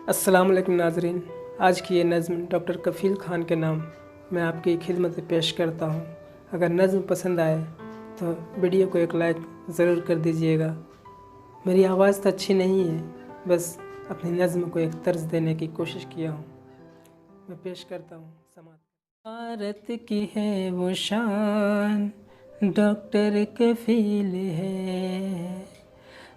अस्सलाम वालेकुम नाज़रीन। आज की ये नज़्म डॉक्टर कफ़ील ख़ान के नाम मैं आपकी खिदमत में पेश करता हूँ। अगर नज़्म पसंद आए तो वीडियो को एक लाइक ज़रूर कर दीजिएगा। मेरी आवाज़ तो अच्छी नहीं है, बस अपनी नज़्म को एक तर्ज देने की कोशिश किया हूँ। मैं पेश करता हूँ समात। भारत की है वो शान, डॉक्टर कफ़ील है।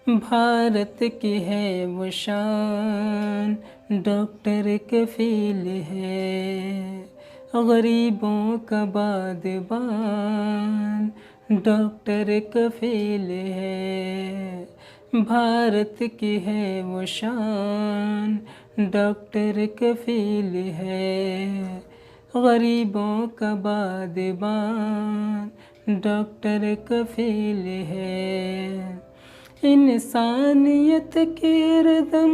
भारत की है वो शान, डॉक्टर कफ़ील है। गरीबों का बादबान, डॉक्टर कफ़ील है। भारत की है वो शान, डॉक्टर कफ़ील है। गरीबों का बादबान, डॉक्टर कफ़ील है। इंसानियत के हरदम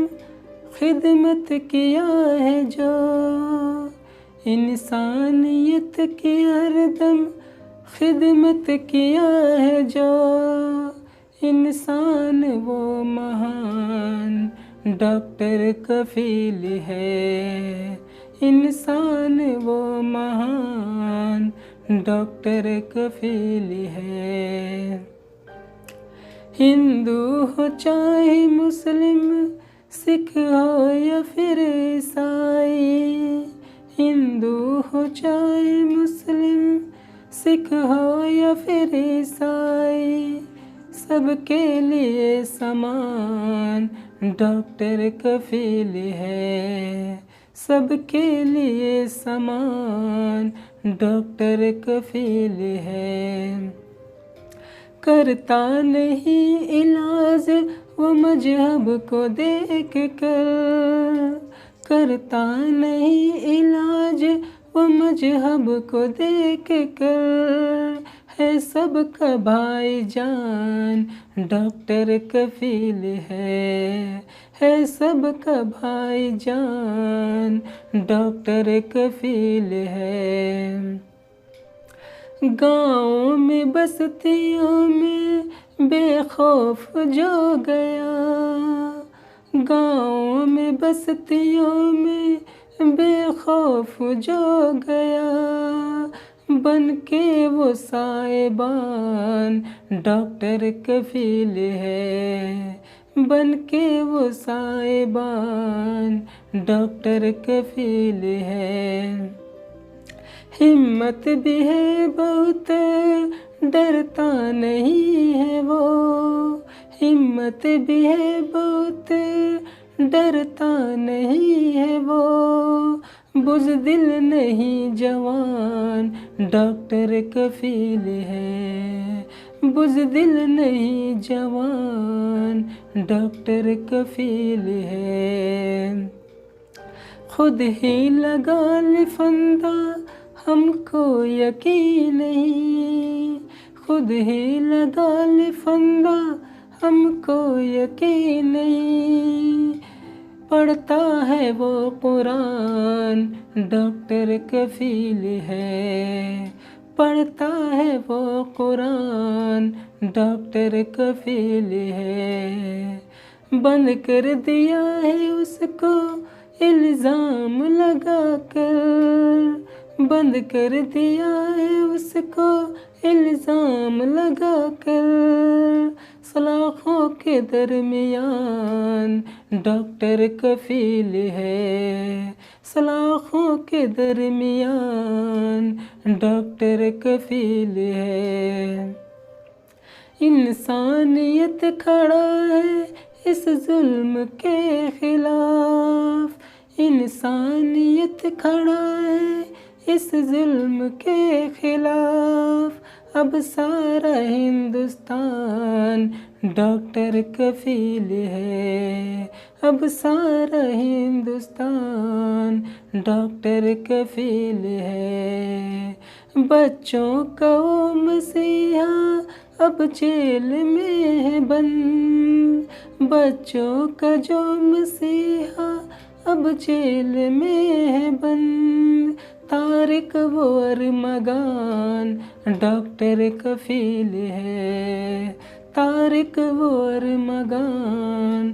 खिदमत किया है जो, इंसानियत की हरदम खिदमत किया है जो। इंसान वो महान, डॉक्टर कफ़ील है। इंसान वो महान, डॉक्टर कफ़ील है। हिंदू हो चाहे मुस्लिम, सिख हो या फिर ईसाई, हिंदू हो चाहे मुस्लिम, सिख हो या फिर ईसाई, सबके लिए समान, डॉक्टर कफ़ील है। सबके लिए समान, डॉक्टर कफ़ील है। करता नहीं इलाज वो मजहब को देख कर, करता नहीं इलाज वो मजहब को देख कर, है सबका भाईजान, डॉक्टर कफ़ील है सबका भाईजान, डॉक्टर कफ़ील है। गाँव में बस्तियों में बेखौफ जो गया, गाँव में बस्तियों में बेखौफ जो गया, बन के वो साहिबान, डॉक्टर कफ़ील है। बन के वो साहिबान, डॉक्टर कफ़ील है। हिम्मत भी है बहुत, डरता नहीं है वो, हिम्मत भी है बहुत, डरता नहीं है वो। बुज़दिल नहीं जवान, डॉक्टर कफ़ील है। बुज़दिल नहीं जवान, डॉक्टर कफ़ील है। खुद ही लगा ले फंदा, हमको यकीन नहीं, खुद ही लगा ले फंदा, हमको यकीन नहीं। पढ़ता है वो कुरान, डॉक्टर कफ़ील है। पढ़ता है वो कुरान, डॉक्टर कफ़ील है। बंद कर दिया है उसको इल्ज़ाम लगा कर, बंद कर दिया है उसको इल्ज़ाम लगा कर। सलाखों के दरमियान, डॉक्टर कफ़ील है। सलाखों के दरमियान, डॉक्टर कफ़ील है। इंसानियत खड़ा है इस जुल्म के खिलाफ, इंसानियत खड़ा है इस जुल्म के खिलाफ। अब सारा हिंदुस्तान, डॉक्टर कफ़ील है। अब सारा हिंदुस्तान, डॉक्टर कफ़ील है। बच्चों का वो मसीहा अब जेल में है बंद, बच्चों का जो मसीहा अब जेल में है बंद। तारिक वो अरमगान, डॉक्टर कफ़ील है। तारिक वो अरमगान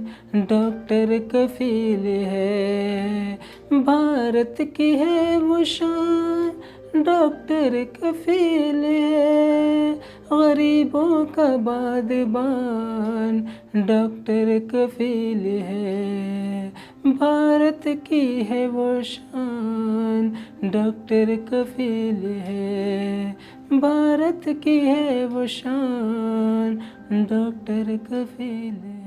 डॉक्टर कफील है, भारत की है वो शान डॉक्टर कफील है, गरीबों का बादबान डॉक्टर कफील है, भारत की है वो शान डॉक्टर कफील है, भारत की है वो शान डॉक्टर कफील है।